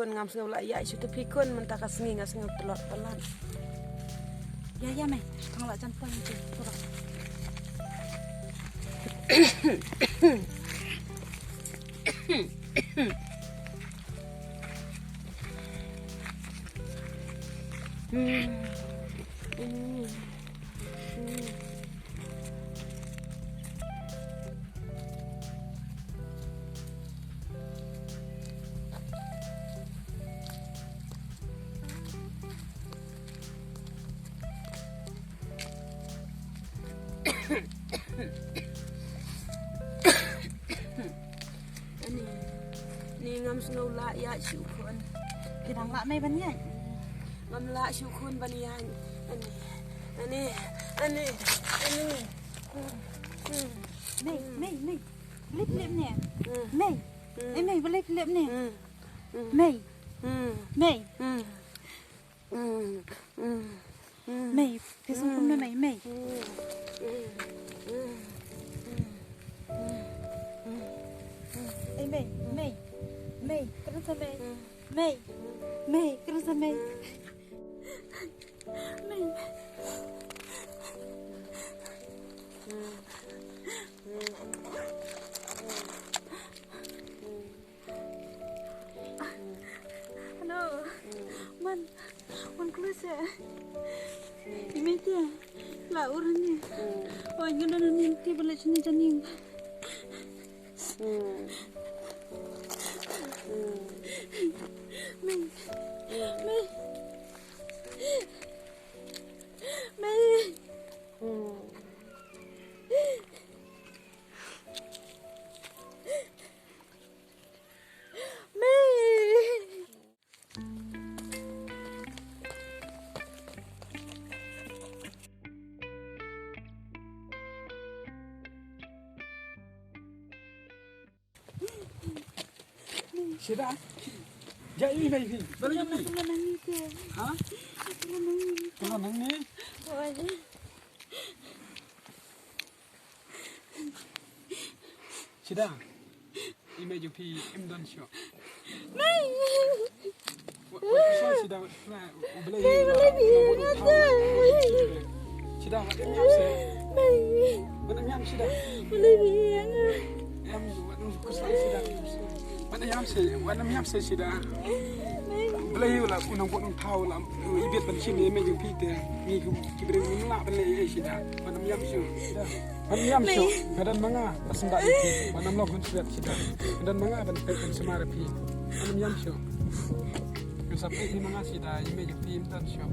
pikun ngam sengau la ya itu pikun mentaka sengi ngas sengau telot pelan. Ya meh, tang la jan pang je. Coba. Ni ngam sengau la ya syukun. Kidang la meh ban ya. Ngam la syukun banian. Ani. Mei. Lip nè. Mei. Mei lip nè. Mei. Mei, cái sông không mei. Mei, cái đó mei. Mei, cái đó mei. Mei. Ano, man kelas ya. Ini dia, lah orangnya. Oh, ini dah nanti balik sini janing. Mei. Sudah. Jadi baby. Balik ni. Ha? Tulang ni. Sudah. Image of him done shot. What sudah? Beli. Sudah. Macam apa? Mana yang sudah? Yang kesal sudah. Mana yang sudah? Beli lah, unang tahu lah. Ibit bersih ni macam pite. Ni kiberi mulak beli sudah. Mana yang sudah? Mana yang sudah? Badan manga pasendak itu. Mana melakukan sudah. Badan manga badan semara pi. Mana yang sudah? Sampai di manga sudah. Ini macam pite dan sudah.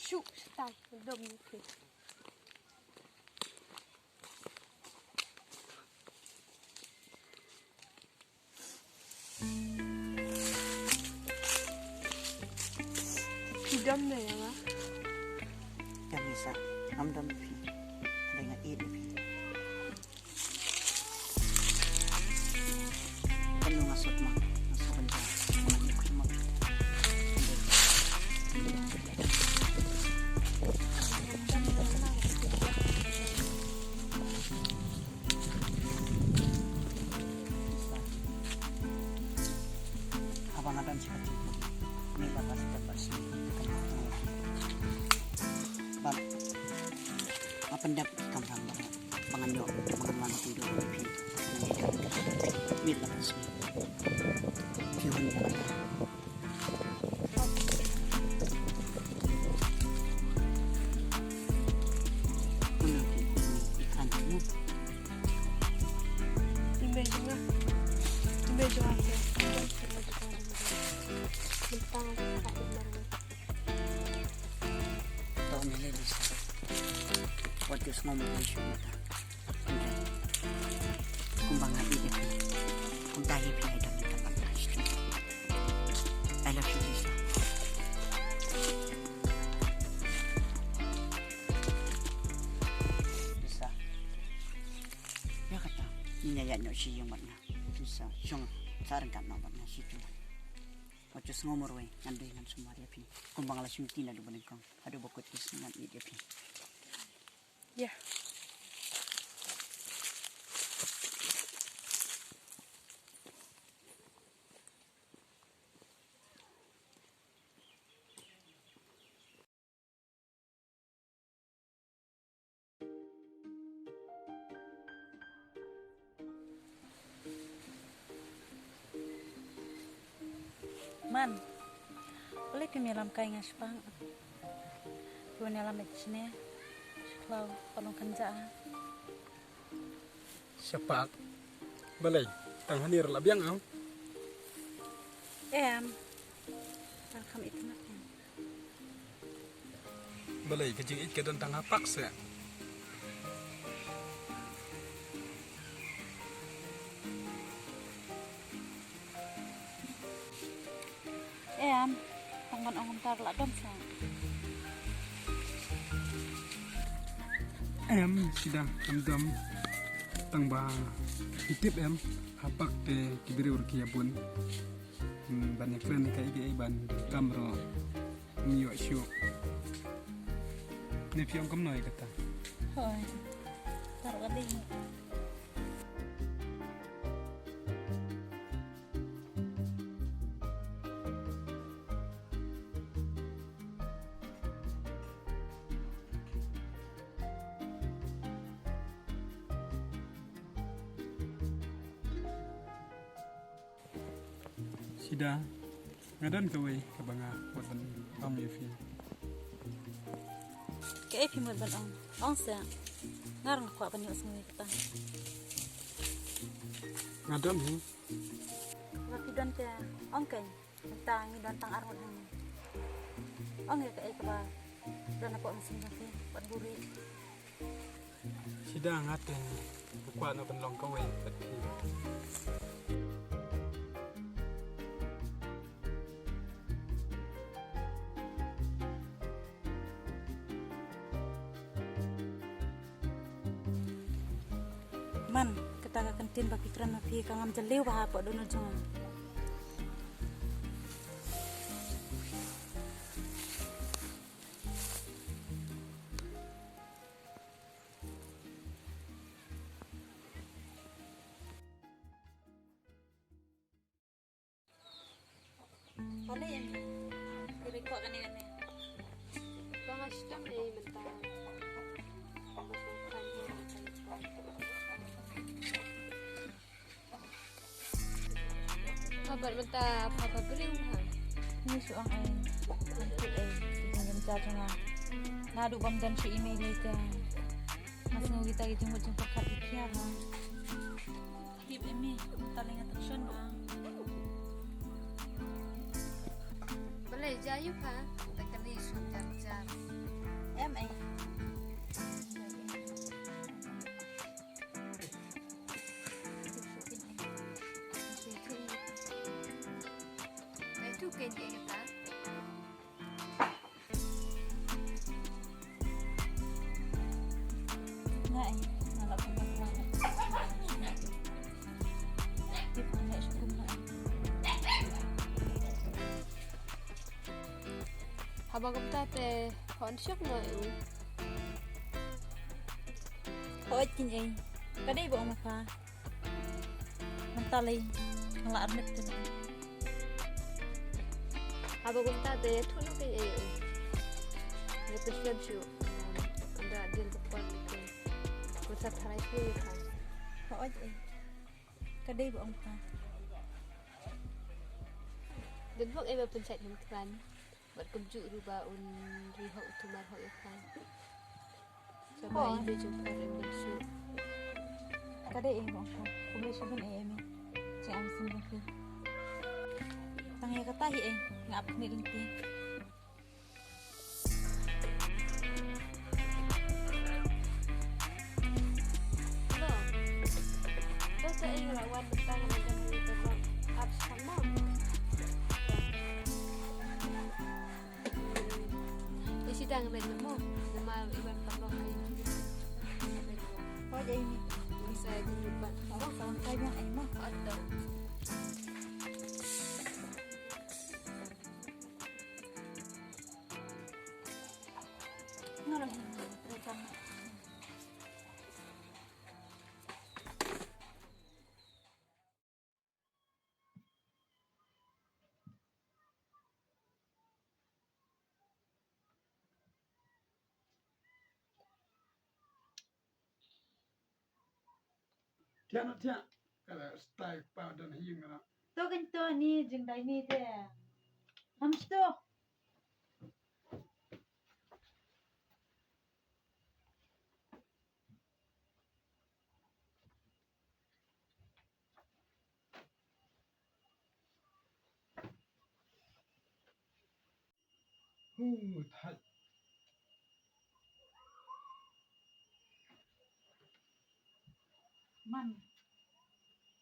Shuk, stay, dom ni. Hidam na ya nga. Yang bisa, dam pi, dengan ide pi. Penuh ngasut mah, ngasut benda, mana ikut mah. Abang ada cakap, ni batas sih. Bang, apa ndak kampang bangan tidur pi. Mid batas sih. Pion ya. Image apa? Bentang tak benar. Tahu ni lagi. What is ngomong isu kita? Kumbang hati dia. Kumbang hidup dia dalam tempat pasti. I love you, Lisa. Lisa. Ya kata, ini ya nyo si yang mana? Lisa, siang sarang kan nomor nasi tu. Macam ngomor we ngandu ngan semua dia pi. Kumbang la sunti na du benengkong. Adu bokot is ngan dia pi. Ya. Man, boleh pemilam kai ngaspang. Tuan alam macamnya, kalau tolong kerja. Sepak. Balai. Tang hanir la biang au. Alkam itu nak. Balai kejing ik kedan tang apak se. Tangan orang tar lah dom sa. Sidang amdam tang ba hitip apak te kibiri urki yapun. Banyak klan kai ge ban kamro miyo shu. Ne piong kam noi kata. Hoi. Tar kali. Sida ngadan kawai kabanga wadan am yefi. Ke epi mo ban ong sa. Ngarang ko apa ni osngi kita. Ngadan hi. Tapi don te ong kai. Ta ngi don tang arwon hang. Ong ke ai ka ba. Don ako ang singapi pat buri. Sida ngaten kwa no ban long kawai pati. Man, kita akan tin bagi kerana pi kangam jeliu bah apa donal jangan. Boleh ya? Kira kau kan ini. Bangas jam ni mentah. Kabar mentah apa bering kan? Ni soang ai. Nanti jangan jajan ngadu bam dan si email itu. Mas mau kita jemput kat IKEA kan. Hip emi taling attraction bang. Boleh jayu kan? Tak kali suntar jam. Ai. Itu kendi kita. Ngai, nalak pembuat. Hip nek sukum nak. Habang kita teh konsep mau. Kau tin ai. Kadai buat apa? Mentalai ngalak armet tu. Habang kita teh tu nak ke. Ni presiden tu. Anda dia depan itu. Masa tarai tu kan. Kau ai. Kadai buat apa? Dan buat eva pencet kan. Buat kemjuk rubah rihok tu marhok kan. Sampai itu jumpa dengan su. Kadai buat apa? Kau boleh cuba ni. Jangan sembunyi. Tangnya kata hi ngap ni lenti. Loh. Terus saya ngelawan betang dengan itu kan. Abs sama. Di sidang renemu. Nama Iwan Pablo ini. Kau jadi ni. Saya di depan. Awak sama kaya ai mah. Ada. Nora hindi. Rekam na. Tiada tiada. Kalau style pada ni yang mana. To ganito ni jeng dai ni te. Hamsto. Thai. Man.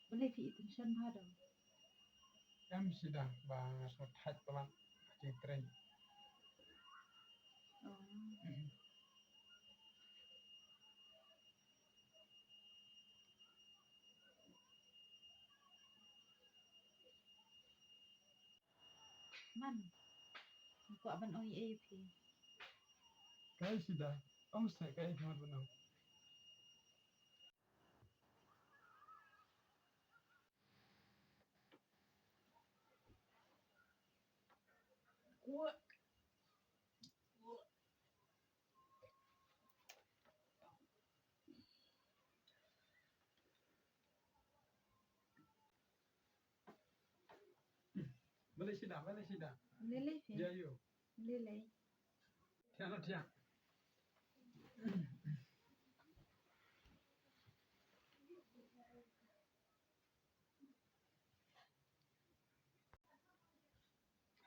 Boleh fi attention hado. Em sudah bang so thai pelan cing tren. Oh. Man. Ko aban oi AP. Kaya sudah. Om saya kaya cuma benang. Kuat. Boleh sudah, boleh sudah. Lele fi. Ya yo. Lele. Tiada tiada.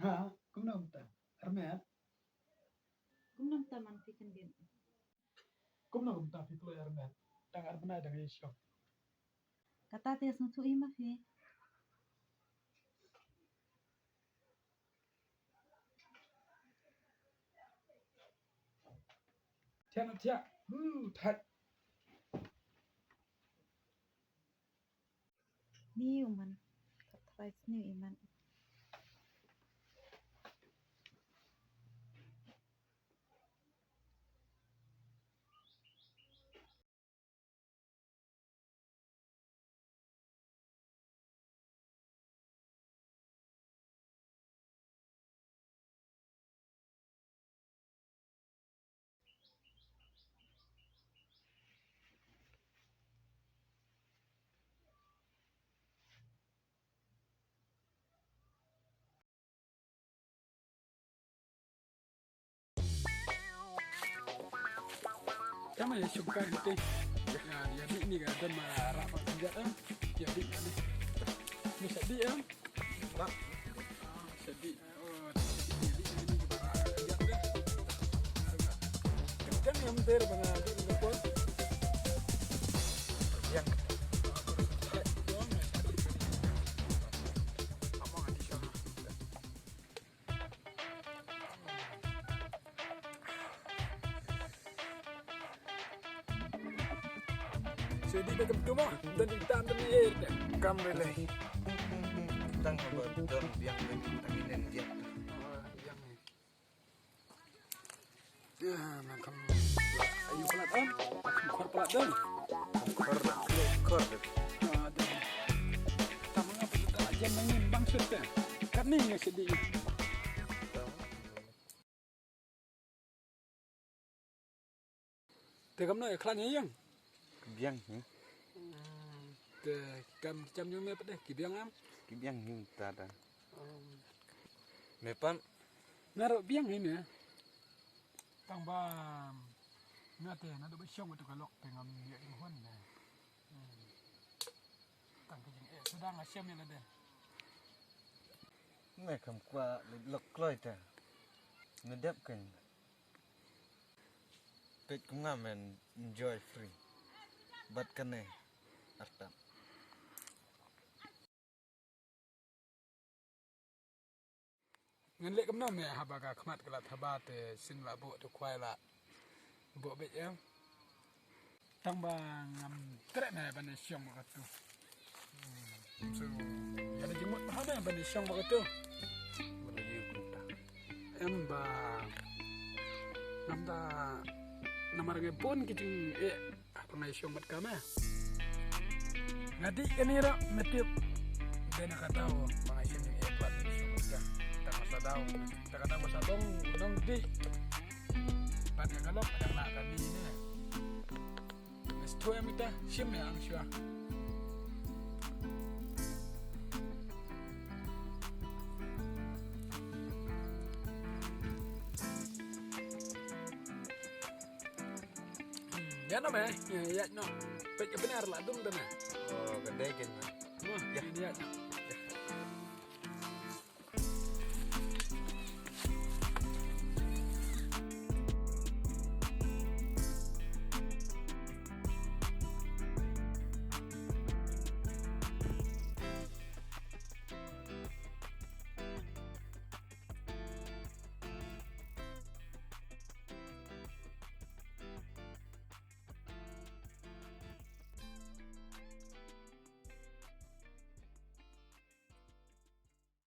Ha, cũng đâu ta? Armet. Kum nam taman fi kan din. Cũng đâu ta fi keluar Armet. Tang Armet dengan Isyok. Kata te sun su ima fi. Tiada tiada. Thai. Ni uman. Katrais ni iman. Kama ya suka nanti. Ya dia ni kan ada marah apa tidak ah. Ya dia ni. Ni sedih ah. Tak. Sedih. Oh, sedih ni juga lihat dah. Kan yang ter bana di pun. Yang jadi dekat rumah dan kita ambil air deh. Kambele tang betul yang tanginen dia Yang ni. Ya, macam ayu pelat am. Kor pelat dah. kor Ada. Tak mengapa kita aja main bangsut deh. Kan ni yang sedih. Tegam no iklan ni yang. kibiang Te kam jam yang apa deh? Kibiang am. kibiang ni tada mepan Naruh biang ini ya. Tang bam. Ngate, nado bersyong tu kalau pengam dia inhuan deh. Tang kejeng sedang asyam yang ada. me kam kwa lok kloi ta ngedep kan pet kungamen enjoy free but kane arta Ngan lek kam nom ya habaga khmat kelat habate sin la bo tu kwai la. Bo bet ya. Tang bang ngam trek na ban syong kat tu. So, ya ada jemut mana ban syong kat tu. menuju kunta Em ba Kamta namarang pun kijing ako na isyong mat kama. Ngati kanira metiup dia nakatawa mga isyong yung eplat isyong mat ka. Tama sa daw. Takatawa sa dong unong di. Pati kalok adang na kami ini. Mas tuwa mita siyem ya ang siya. Ya no me, ya no. Pero benar lah dum dana. Oh, ganda kan. Ya, ini ya.